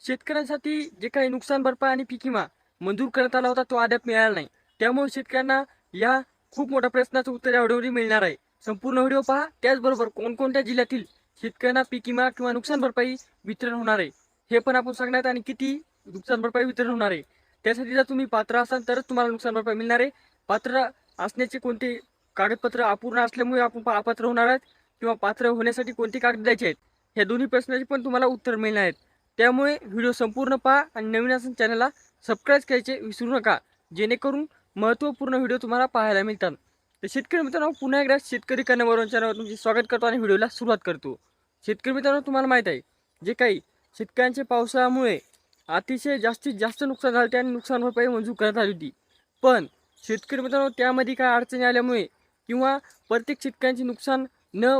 शेतकऱ्यांसाठी जे काही नुकसान भरपाई आणि पीक विमा मंजूर करण्यात आला होता तो अद्याप मिळाला नाही. त्यामुळे शेतकऱ्यांना या खूप मोठ्या प्रश्नाचं उत्तर या व्हिडिओमध्ये मिळणार आहे. संपूर्ण व्हिडिओ पहा. त्याचबरोबर कोणकोणत्या जिल्ह्यातील शेतकऱ्यांना पीक विमा किंवा नुकसान भरपाई वितरण होणार आहे हे पण आपण सांगणार आणि किती नुकसान भरपाई वितरण होणार आहे. त्यासाठी जर तुम्ही पात्र असाल तरच तुम्हाला नुकसान भरपाई मिळणार आहे. पात्र असण्याचे कोणते कागदपत्र अपूर्ण असल्यामुळे आपण अपात्र होणार आहेत किंवा पात्र होण्यासाठी कोणती कागद द्यायचे आहेत ह्या दोन्ही प्रश्नाची पण तुम्हाला उत्तर मिळणार आहेत. त्यामुळे व्हिडिओ संपूर्ण पहा आणि नवीन असेल चॅनलला सबस्क्राईब करायचे विसरू नका, जेणेकरून महत्त्वपूर्ण व्हिडिओ तुम्हाला पाहायला मिळतात. तर शेतकरी मित्रांनो, पुन्हा एकदा शेतकरी कन्यावरून चॅनलवर तुमचे स्वागत करतो आणि व्हिडिओला सुरुवात करतो. शेतकरी मित्रांनो, तुम्हाला माहीत आहे जे काही शेतकऱ्यांचे पावसामुळे अतिशय जास्तीत जास्त नुकसान झाले आणि नुकसान भरपाई मंजूर करण्यात आली होती. पण शेतकरी मित्रांनो, त्यामध्ये काय अडचणी आल्यामुळे किंवा प्रत्येक शेतकऱ्यांचे नुकसान न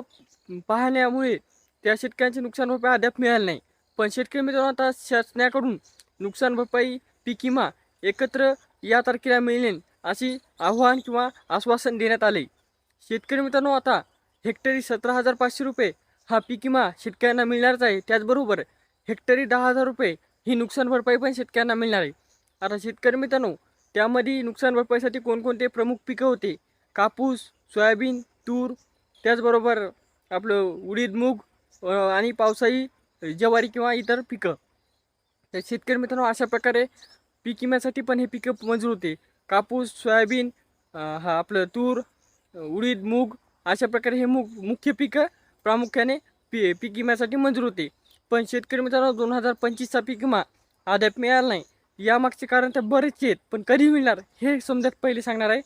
पाहण्यामुळे त्या शेतकऱ्यांचे नुकसान भरपाई अद्याप मिळाले नाही. पण शेतकरी मित्रांनो, आता शासनाकडून नुकसान भरपाई पीक विमा एकत्र या तारखेला मिळेल अशी आव्हान किंवा आश्वासन देण्यात आले. शेतकरी मित्रांनो, आता हेक्टरी 17,500 रुपये हा पीक विमा शेतकऱ्यांना मिळणारच आहे. त्याचबरोबर हेक्टरी 10,000 रुपये ही नुकसान भरपाई पण शेतकऱ्यांना मिळणार आहे. आता शेतकरी मित्रांनो, त्यामध्ये नुकसान भरपाईसाठी कोणकोणते प्रमुख पिकं होते? कापूस, सोयाबीन, तूर, त्याचबरोबर आपलं उडीद, मूग आणि पावसाळी ज्वारी किंवा इतर पिकं. तर शेतकरी मित्रांनो, अशा प्रकारे पीक विम्यासाठी पण हे पिकं मंजूर होते. कापूस, सोयाबीन, हा आपलं तूर, उडीद, मूग अशा प्रकारे हे मुख्य पिकं प्रामुख्याने पीक विम्यासाठी मंजूर होते. पण शेतकरी मित्रांनो, 2025चा पीक विमा अद्याप मिळाला नाही. यामागचे कारण तर बरेचसे आहेत, पण कधी मिळणार हे समजत पहिले सांगणार आहे.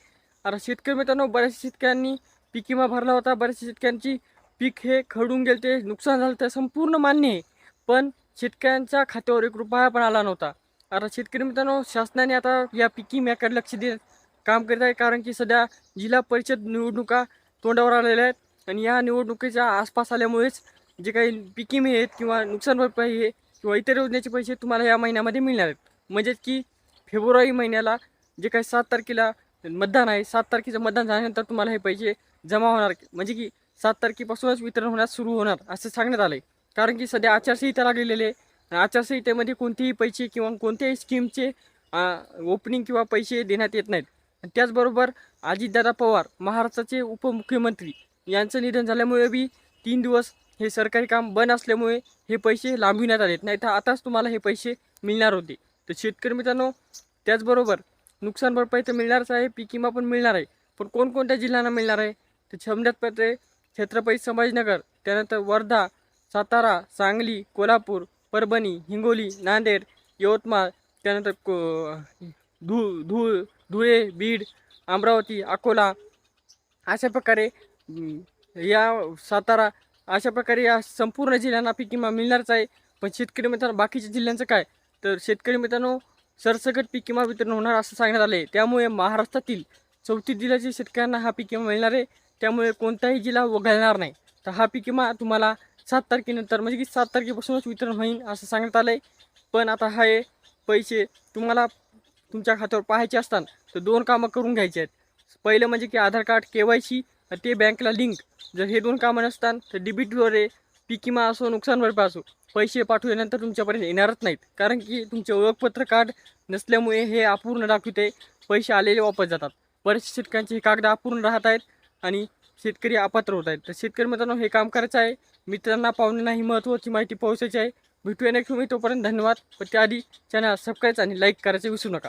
आता शेतकरी मित्रांनो, बऱ्याचशा शेतकऱ्यांनी पीक विमा भरला होता. बऱ्याचशा शेतकऱ्यांची पीक हे खरडून गेले, ते नुकसान झालं, तर संपूर्ण मान्य आहे. पण शेतकऱ्यांच्या खात्यावर 1 रुपया पण आला नव्हता. आता शेतकरी मित्रांनो, शासनाने आता या पीक विम्याकडे लक्ष देत काम करीत आहे. कारण की सध्या जिल्हा परिषद निवडणुका तोंडावर आलेल्या आहेत आणि या निवडणुकीच्या आसपास आल्यामुळेच जे काही पीक विमे आहेत किंवा नुकसान भरपाई आहे किंवा इतर योजनेचे पैसे तुम्हाला या महिन्यामध्ये मिळणार आहेत. म्हणजेच की फेब्रुवारी महिन्याला जे काही 7 तारखेला मतदान आहे, 7 तारखेचं मतदान झाल्यानंतर तुम्हाला हे पैसे जमा होणार. म्हणजे की 7 तारखेपासूनच वितरण होण्यास सुरू होणार असं सांगण्यात आलं आहे. कारण की सध्या आचारसंहिता लागलेली आहे. आचारसंहितेमध्ये कोणतेही पैसे किंवा कोणत्याही स्कीमचे ओपनिंग किंवा पैसे देण्यात येत नाहीत. त्याचबरोबर अजितदादा पवार महाराष्ट्राचे उपमुख्यमंत्री यांचं निधन झाल्यामुळे बी 3 दिवस हे सरकारी काम बंद असल्यामुळे हे पैसे लांबविण्यात आलेत. नाही तर आताच तुम्हाला हे पैसे मिळणार होते. तर शेतकरी मित्रांनो, त्याचबरोबर नुकसान भरपाई तर मिळणारच आहे, पीक विमा पण मिळणार आहे. पण कोणकोणत्या जिल्ह्यांना मिळणार आहे? तर समजत छत्रपती संभाजीनगर, त्यानंतर वर्धा, सातारा, सांगली, कोल्हापूर, परभणी, हिंगोली, नांदेड, यवतमाळ, त्यानंतर धुळे, बीड, अमरावती, अकोला अशा प्रकारे या सातारा अशा प्रकारे या संपूर्ण जिल्ह्यांना पीक विमा मिळणारच आहे. पण शेतकरी मित्रांनो, बाकीच्या जिल्ह्यांचं काय? तर शेतकरी मित्रांनो, सरसकट पीक विमा वितरण होणार असं सांगण्यात आले. त्यामुळे महाराष्ट्रातील 34 जिल्ह्याच्या शेतकऱ्यांना हा पीक विमा मिळणार आहे. त्यामुळे कोणताही जिल्हा वगळणार नाही. तर हा पीक विमा तुम्हाला 7 तारखेनंतर म्हणजे की 7 तारखेपासूनच वितरण होईल असं सांगण्यात आलं आहे. पण आता हे पैसे तुम्हाला तुमच्या खात्यावर पाहायचे असतात तर 2 कामं करून घ्यायचे आहेत. पहिलं म्हणजे की आधार कार्ड, KYC ते बँकला लिंक. जर हे 2 कामं नसतात तर डेबिटद्वारे पीक विमा असो, नुकसान भरपाई असो, पैसे पाठवल्यानंतर तुमच्यापर्यंत येणारच नाहीत. कारण की तुमचे ओळखपत्र कार्ड नसल्यामुळे हे अपूर्ण दाखवते, पैसे आलेले वापस जातात. बरेचसे शेतकऱ्यांचे हे कागद अपूर्ण राहत आहेत आणि शेतकरी अपात्र होत आहेत. तर शेतकरी मित्रांनो, हे काम करायचं आहे. मित्रांना पाहुण्यांना ही महत्त्वाची माहिती पोहोचायची आहे. भेटूया नेक्स्ट व्हिडिओ. तोपर्यंत धन्यवाद. पण त्याआधी चॅनल सबस्क्राईब आणि लाईक करायचं विसरू नका.